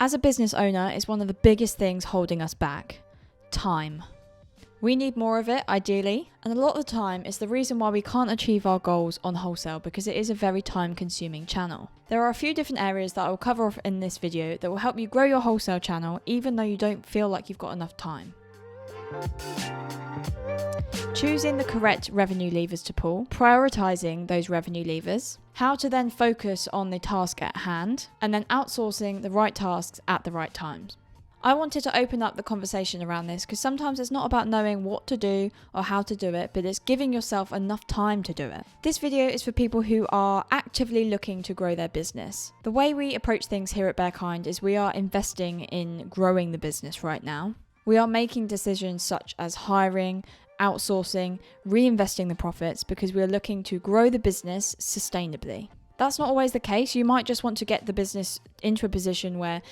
As a business owner, it's one of the biggest things holding us back: time. We need more of it, ideally, and a lot of the time it's the reason why we can't achieve our goals on wholesale, because it is a very time-consuming channel. There are a few different areas that I will cover off in this video that will help you grow your wholesale channel even though you don't feel like you've got enough time. Choosing the correct revenue levers to pull, prioritising those revenue levers, how to then focus on the task at hand, and then outsourcing the right tasks at the right times. I wanted to open up the conversation around this because sometimes it's not about knowing what to do or how to do it, but it's giving yourself enough time to do it. This video is for people who are actively looking to grow their business. The way we approach things here at Bearkind is we are investing in growing the business right now. We are making decisions such as hiring, outsourcing, reinvesting the profits because we are looking to grow the business sustainably. That's not always the case. You might just want to get the business into a position where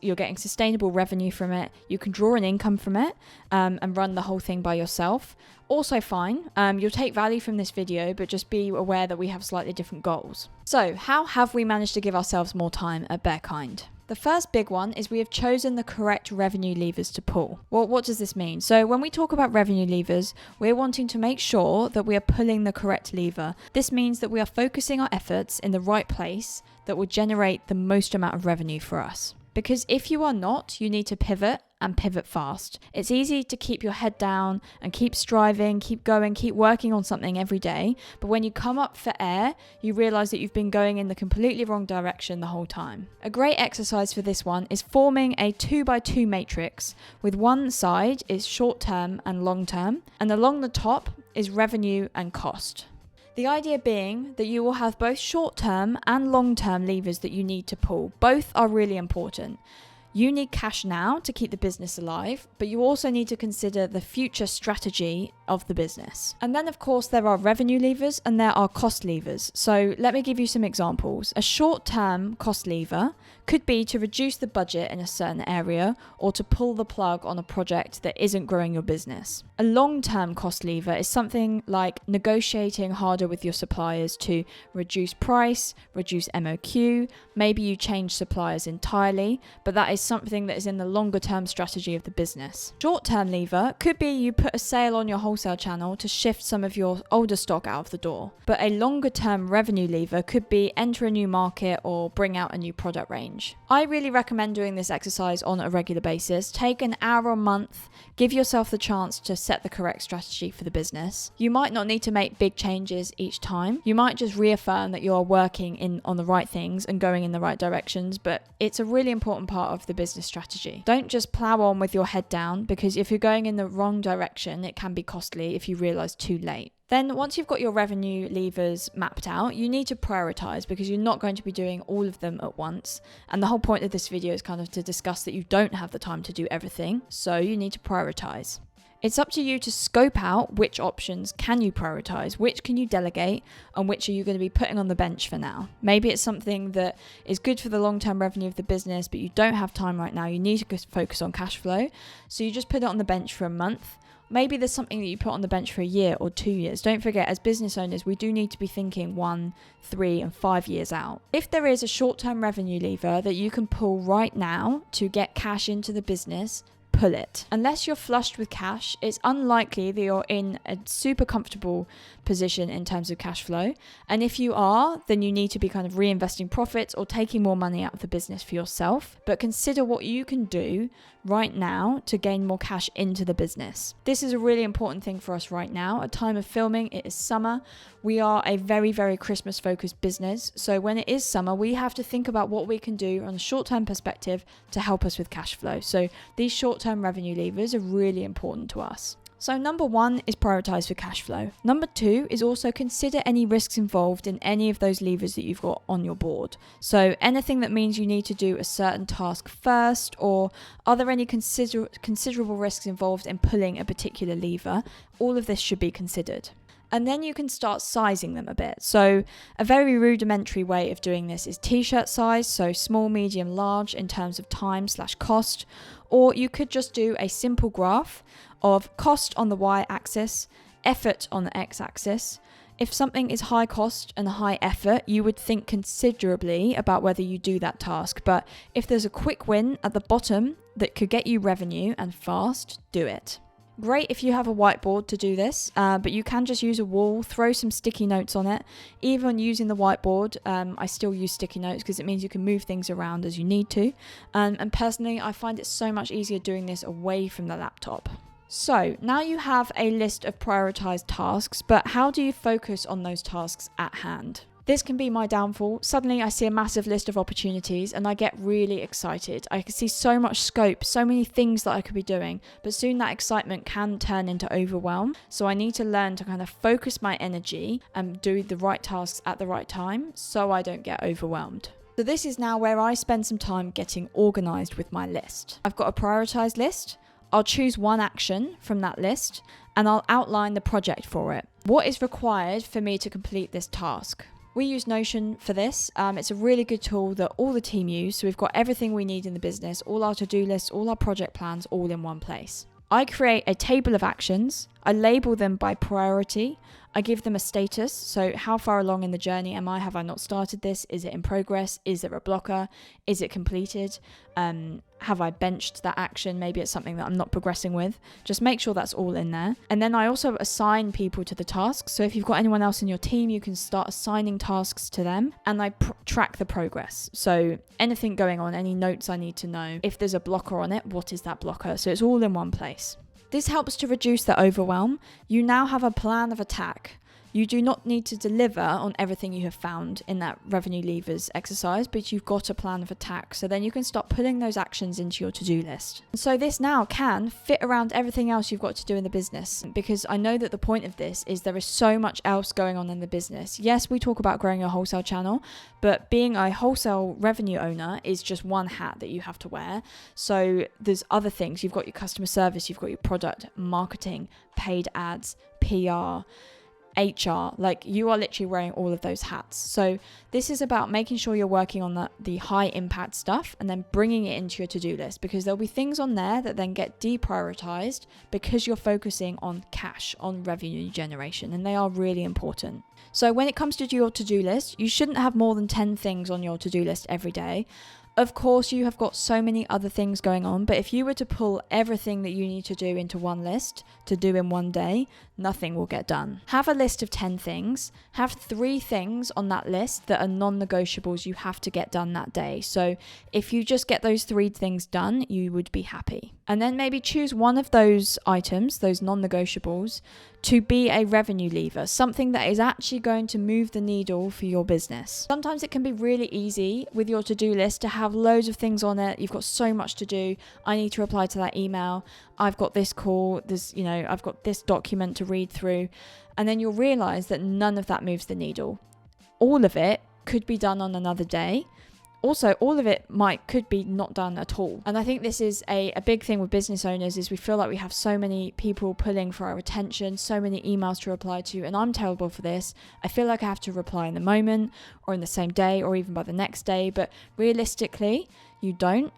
you're getting sustainable revenue from it. You can draw an income from it and run the whole thing by yourself. Also fine. You'll take value from this video, but just be aware that we have slightly different goals. So how have we managed to give ourselves more time at Bearkind? The first big one is we have chosen the correct revenue levers to pull. Well, what does this mean? So when we talk about revenue levers, we're wanting to make sure that we are pulling the correct lever. This means that we are focusing our efforts in the right place that will generate the most amount of revenue for us. Because if you are not, you need to pivot and pivot fast. It's easy to keep your head down and keep striving, keep going, keep working on something every day. But when you come up for air, you realize that you've been going in the completely wrong direction the whole time. A great exercise for this one is forming a 2x2 matrix with one side is short-term and long-term, and along the top is revenue and cost. The idea being that you will have both short-term and long-term levers that you need to pull. Both are really important. You need cash now to keep the business alive, but you also need to consider the future strategy of the business. And then of course there are revenue levers and there are cost levers. So let me give you some examples. A short-term cost lever could be to reduce the budget in a certain area or to pull the plug on a project that isn't growing your business. A long-term cost lever is something like negotiating harder with your suppliers to reduce price, reduce MOQ, maybe you change suppliers entirely, but that is something that is in the longer term strategy of the business. Short-term lever could be you put a sale on your wholesale channel to shift some of your older stock out of the door. But a longer term revenue lever could be enter a new market or bring out a new product range. I really recommend doing this exercise on a regular basis. Take an hour a month, give yourself the chance to set the correct strategy for the business. You might not need to make big changes each time. You might just reaffirm that you're working on the right things and going in the right directions, but it's a really important part of the business strategy. Don't just plow on with your head down, because if you're going in the wrong direction, it can be costly if you realize too late. Then once you've got your revenue levers mapped out, you need to prioritize, because you're not going to be doing all of them at once. And the whole point of this video is kind of to discuss that you don't have the time to do everything, so you need to prioritize. It's up to you to scope out which options can you prioritize, which can you delegate, and which are you going to be putting on the bench for now. Maybe it's something that is good for the long-term revenue of the business, but you don't have time right now. You need to focus on cash flow, so you just put it on the bench for a month. Maybe there's something that you put on the bench for a year or 2 years. Don't forget, as business owners, we do need to be thinking 1, 3, and 5 years out. If there is a short-term revenue lever that you can pull right now to get cash into the business, pull it. Unless you're flushed with cash, it's unlikely that you're in a super comfortable position in terms of cash flow. And if you are, then you need to be kind of reinvesting profits or taking more money out of the business for yourself. But consider what you can do right now to gain more cash into the business. This is a really important thing for us right now. At time of filming, it is summer. We are a very, very Christmas focused business. So when it is summer, we have to think about what we can do on a short-term perspective to help us with cash flow. So these short-term revenue levers are really important to us. So number 1 is prioritize for cash flow. Number 2 is also consider any risks involved in any of those levers that you've got on your board. So anything that means you need to do a certain task first, or are there any considerable risks involved in pulling a particular lever? All of this should be considered. And then you can start sizing them a bit. So a very rudimentary way of doing this is t-shirt size, so small, medium, large in terms of time/cost. Or you could just do a simple graph of cost on the y-axis, effort on the x-axis. If something is high cost and high effort, you would think considerably about whether you do that task. But if there's a quick win at the bottom that could get you revenue and fast, do it. Great if you have a whiteboard to do this, but you can just use a wall, throw some sticky notes on it. Even using the whiteboard, I still use sticky notes because it means you can move things around as you need to. And personally, I find it so much easier doing this away from the laptop. So now you have a list of prioritized tasks, but how do you focus on those tasks at hand? This can be my downfall. Suddenly I see a massive list of opportunities and I get really excited. I can see so much scope, so many things that I could be doing, but soon that excitement can turn into overwhelm. So I need to learn to kind of focus my energy and do the right tasks at the right time so I don't get overwhelmed. So this is now where I spend some time getting organized with my list. I've got a prioritized list. I'll choose one action from that list and I'll outline the project for it. What is required for me to complete this task? We use Notion for this. It's a really good tool that all the team use. So we've got everything we need in the business, all our to-do lists, all our project plans, all in one place. I create a table of actions. I label them by priority. I give them a status. So how far along in the journey am I? Have I not started this? Is it in progress? Is there a blocker? Is it completed? Have I benched that action? Maybe it's something that I'm not progressing with. Just make sure that's all in there. And then I also assign people to the tasks. So if you've got anyone else in your team, you can start assigning tasks to them. And I track the progress. So anything going on, any notes I need to know. If there's a blocker on it, what is that blocker? So it's all in one place. This helps to reduce the overwhelm. You now have a plan of attack. You do not need to deliver on everything you have found in that revenue levers exercise, but you've got a plan of attack. So then you can start putting those actions into your to-do list. And so this now can fit around everything else you've got to do in the business, because I know that the point of this is there is so much else going on in the business. Yes, we talk about growing your wholesale channel, but being a wholesale revenue owner is just one hat that you have to wear. So there's other things. You've got your customer service, you've got your product, marketing, paid ads, PR, HR, like you are literally wearing all of those hats. So this is about making sure you're working on the high impact stuff and then bringing it into your to-do list, because there'll be things on there that then get deprioritized because you're focusing on cash, on revenue generation, and they are really important. So when it comes to your to-do list, you shouldn't have more than 10 things on your to-do list every day. Of course, you have got so many other things going on, but if you were to pull everything that you need to do into one list to do in one day, nothing will get done. Have a list of 10 things. Have 3 things on that list that are non-negotiables you have to get done that day. So if you just get those 3 things done, you would be happy. And then maybe choose one of those items, those non-negotiables, to be a revenue lever, something that is actually going to move the needle for your business. Sometimes it can be really easy with your to-do list to have loads of things on it. You've got so much to do. I need to reply to that email. I've got this call. I've got this document to read through. And then you'll realize that none of that moves the needle. All of it could be done on another day. Also, all of it could be not done at all. And I think this is a big thing with business owners, is we feel like we have so many people pulling for our attention, so many emails to reply to, and I'm terrible for this. I feel like I have to reply in the moment or in the same day or even by the next day, but realistically, you don't.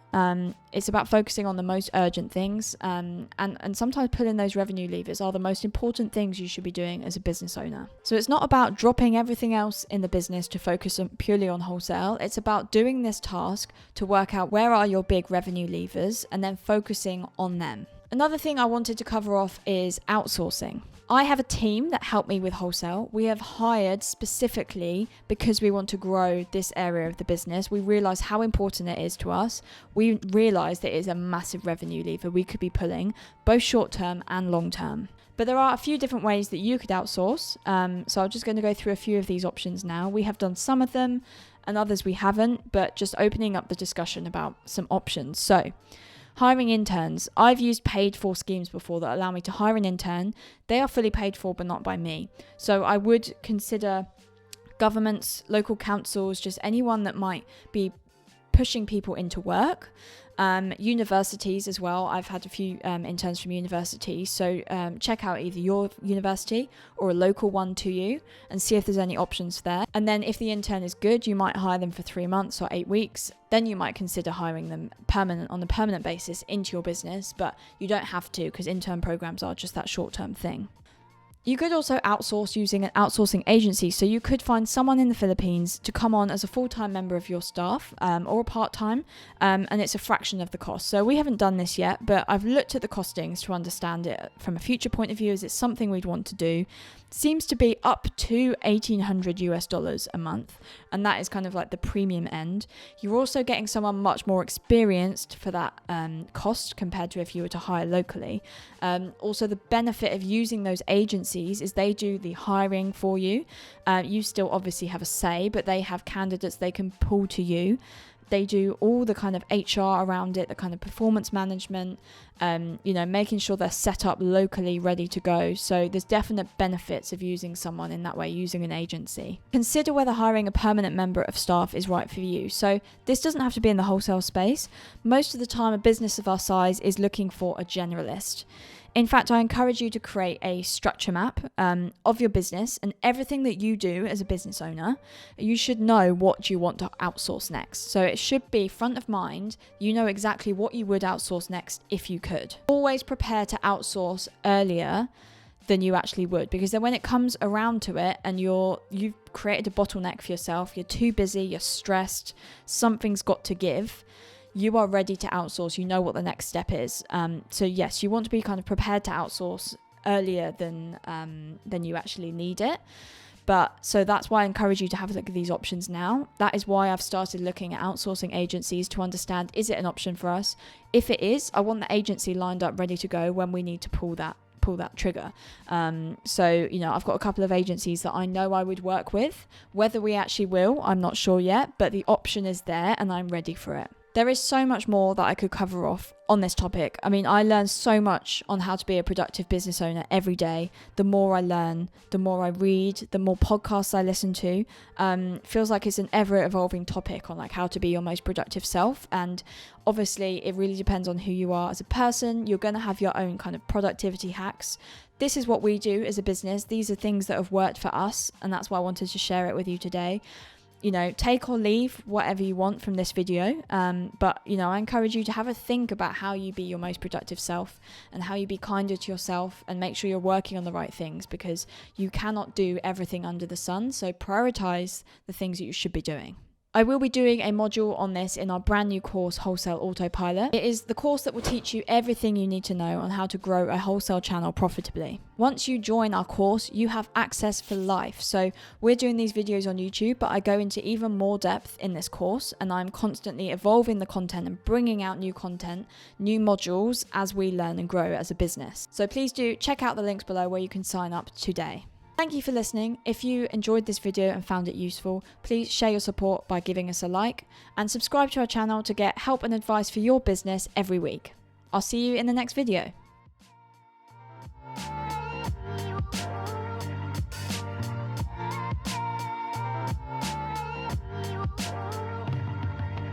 It's about focusing on the most urgent things, and sometimes pulling those revenue levers are the most important things you should be doing as a business owner. So it's not about dropping everything else in the business to focus purely on wholesale. It's about doing this task to work out where are your big revenue levers and then focusing on them. Another thing I wanted to cover off is outsourcing. I have a team that help me with wholesale. We have hired specifically because we want to grow this area of the business. We realize how important it is to us. We realize that it is a massive revenue lever we could be pulling, both short term and long term. But there are a few different ways that you could outsource. So I'm just going to go through a few of these options now. We have done some of them and others we haven't, but just opening up the discussion about some options. So hiring interns. I've used paid for schemes before that allow me to hire an intern. They are fully paid for, but not by me. So I would consider governments, local councils, just anyone that might be pushing people into work. Universities as well. I've had a few interns from universities. So check out either your university or a local one to you and see if there's any options there. And then if the intern is good, you might hire them for 3 months or 8 weeks. Then you might consider hiring them on a permanent basis into your business, but you don't have to, because intern programs are just that short-term thing. You could also outsource using an outsourcing agency. So you could find someone in the Philippines to come on as a full-time member of your staff or a part-time, and it's a fraction of the cost. So we haven't done this yet, but I've looked at the costings to understand it from a future point of view. Is it something we'd want to do? Seems to be up to $1,800 a month, and that is kind of like the premium end. You're also getting someone much more experienced for that cost compared to if you were to hire locally. Also, the benefit of using those agencies is they do the hiring for you. You still obviously have a say, but they have candidates they can pull to you. They do all the kind of HR around it, the kind of performance management, making sure they're set up locally, ready to go. So there's definite benefits of using someone in that way, using an agency. Consider whether hiring a permanent member of staff is right for you. So this doesn't have to be in the wholesale space. Most of the time, a business of our size is looking for a generalist. In fact, I encourage you to create a structure map of your business, and everything that you do as a business owner, you should know what you want to outsource next. So it should be front of mind. You know exactly what you would outsource next if you could. Always prepare to outsource earlier than you actually would, because then when it comes around to it and you've created a bottleneck for yourself, you're too busy, you're stressed, something's got to give, you are ready to outsource. You know what the next step is. So yes, you want to be kind of prepared to outsource earlier than you actually need it. But so that's why I encourage you to have a look at these options now. That is why I've started looking at outsourcing agencies to understand, is it an option for us? If it is, I want the agency lined up, ready to go when we need to pull that trigger. So I've got a couple of agencies that I know I would work with. Whether we actually will, I'm not sure yet, but the option is there and I'm ready for it. There is so much more that I could cover off on this topic. I mean, I learn so much on how to be a productive business owner every day. The more I learn, the more I read, the more podcasts I listen to. Feels like it's an ever evolving topic on like how to be your most productive self. And obviously it really depends on who you are as a person. You're going to have your own kind of productivity hacks. This is what we do as a business. These are things that have worked for us, and that's why I wanted to share it with you today. Take or leave whatever you want from this video. But I encourage you to have a think about how you be your most productive self and how you be kinder to yourself, and make sure you're working on the right things, because you cannot do everything under the sun. So prioritize the things that you should be doing. I will be doing a module on this in our brand new course, Wholesale AutoPilot. It is the course that will teach you everything you need to know on how to grow a wholesale channel profitably. Once you join our course, you have access for life. So we're doing these videos on YouTube, but I go into even more depth in this course, and I'm constantly evolving the content and bringing out new content, new modules as we learn and grow as a business. So please do check out the links below where you can sign up today. Thank you for listening. If you enjoyed this video and found it useful, please share your support by giving us a like, and subscribe to our channel to get help and advice for your business every week. I'll see you in the next video.